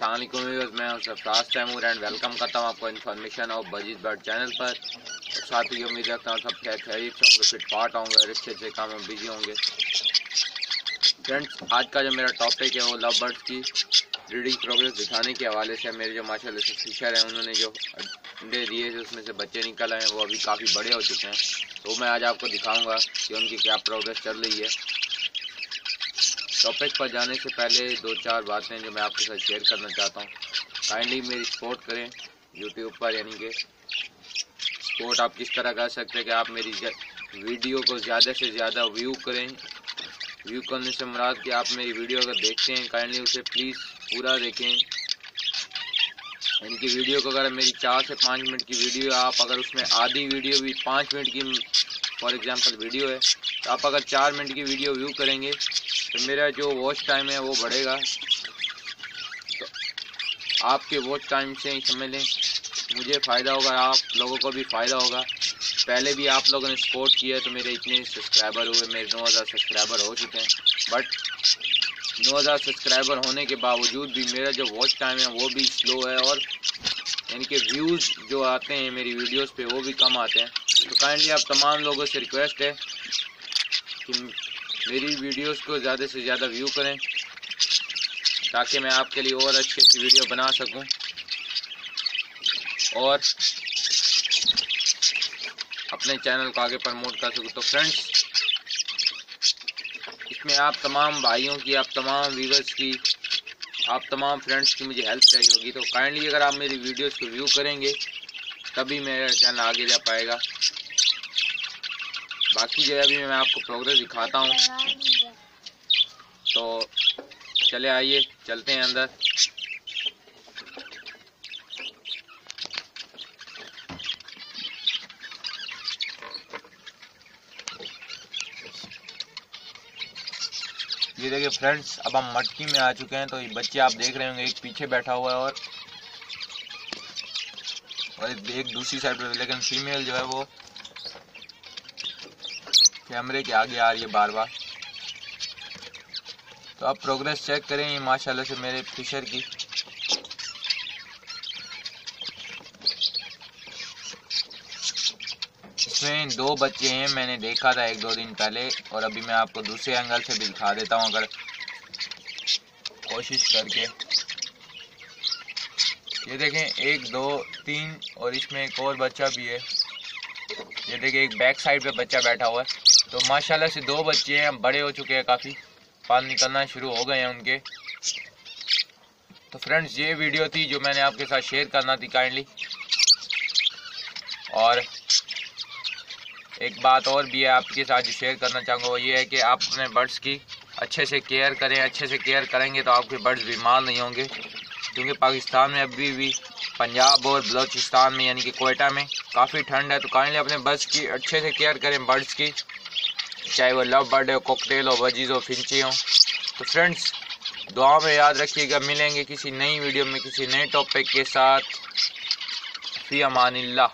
अस्सलाम वालेकुम व्यूअर्स, मैं हूं सरफराज तैमूर एंड वेलकम करता हूं आपको information of budgies bird channel पर। साथ ही उम्मीद रखता हूं सब खैरियत से होंगे, फिट फाट होंगे और अच्छे अच्छे कामों में बिजी होंगे। फ्रेंड्स, आज का जो मेरा टॉपिक है वो लव बर्ड्स की ब्रीडिंग प्रोग्रेस दिखाने के हवाले से। मेरे जो माशाल्लाह से फिशर हैं उन्होंने जो अंडे दिए थे उसमें से बच्चे निकल आए हैं, वो अभी काफ़ी बड़े हो चुके हैं। तो मैं आज आपको दिखाऊँगा कि उनकी क्या प्रोग्रेस चल रही है। टॉपिक पर जाने से पहले दो चार बातें जो मैं आपके साथ शेयर करना चाहता हूँ। काइंडली मेरी सपोर्ट करें यूट्यूब पर, यानी कि सपोर्ट आप किस तरह कर सकते हैं कि आप मेरी वीडियो को ज़्यादा से ज़्यादा व्यू करें। व्यू करने से मुराद कि आप मेरी वीडियो अगर देखते हैं काइंडली उसे प्लीज़ पूरा देखें। यानी कि वीडियो को अगर मेरी 4 से 5 मिनट की वीडियो है, आप अगर उसमें आधी वीडियो भी 5 मिनट की फॉर एग्जांपल वीडियो है, तो आप अगर 4 मिनट की वीडियो व्यू करेंगे तो मेरा जो वॉच टाइम है वो बढ़ेगा। तो आपके वॉच टाइम से ही समझ लें मुझे फ़ायदा होगा, आप लोगों को भी फ़ायदा होगा। पहले भी आप लोगों ने सपोर्ट किया तो मेरे इतने सब्सक्राइबर हुए, मेरे 9000 सब्सक्राइबर हो चुके हैं। बट 9000 सब्सक्राइबर होने के बावजूद भी मेरा जो वॉच टाइम है वो भी स्लो है, और यानी कि व्यूज़ जो आते हैं मेरी वीडियोस पे वो भी कम आते हैं। तो काइंडली आप तमाम लोगों से रिक्वेस्ट है कि मेरी वीडियोस को ज़्यादा से ज़्यादा व्यू करें ताकि मैं आपके लिए और अच्छी अच्छी वीडियो बना सकूं और अपने चैनल को आगे प्रमोट कर सकूं। तो फ्रेंड्स, इसमें आप तमाम भाइयों की, आप तमाम व्यूअर्स की, आप तमाम फ्रेंड्स की मुझे हेल्प चाहिए होगी। तो काइंडली अगर आप मेरी वीडियोस को व्यू करेंगे तभी मेरा चैनल आगे जा पाएगा। बाकी जो है अभी मैं आपको प्रोग्रेस दिखाता हूँ। तो चले आइए चलते हैं अंदर। ये देखिए फ्रेंड्स, अब हम मटकी में आ चुके हैं। तो ये बच्चे आप देख रहे होंगे, एक पीछे बैठा हुआ है और एक दूसरी साइड पे, लेकिन फीमेल जो है वो कैमरे के आगे आ रही है बार बार। तो आप प्रोग्रेस चेक करें ये माशाल्लाह से मेरे फिशर की। इसमें 2 बच्चे हैं, मैंने देखा था 1-2 दिन पहले, और अभी मैं आपको दूसरे एंगल से भी दिखा देता हूँ अगर कोशिश करके। ये देखें 1 2 3 और इसमें एक और बच्चा भी है। ये देखिए एक बैक साइड पे बच्चा बैठा हुआ है। तो माशाल्लाह से 2 बच्चे हैं, बड़े हो चुके हैं, काफ़ी पाल निकलना शुरू हो गए हैं उनके। तो फ्रेंड्स, ये वीडियो थी जो मैंने आपके साथ शेयर करना थी काइंडली। और एक बात और भी है आपके साथ जो शेयर करना चाहूँगा, वो ये है कि आप अपने बर्ड्स की अच्छे से केयर करें। अच्छे से केयर करेंगे तो आपके बर्ड्स बीमार नहीं होंगे, क्योंकि पाकिस्तान में अभी भी पंजाब और बलूचिस्तान में यानी कि कोयटा में काफ़ी ठंड है। तो काइंडली अपने बर्ड्स की अच्छे से केयर करें, बर्ड्स की, चाहे वो लव बर्ड हो, कॉकटेल हो, बजीज हो, फिंची हो। तो फ्रेंड्स, दुआ में याद रखिएगा। मिलेंगे किसी नई वीडियो में किसी नए टॉपिक के साथ। फी अमानिल्लाह।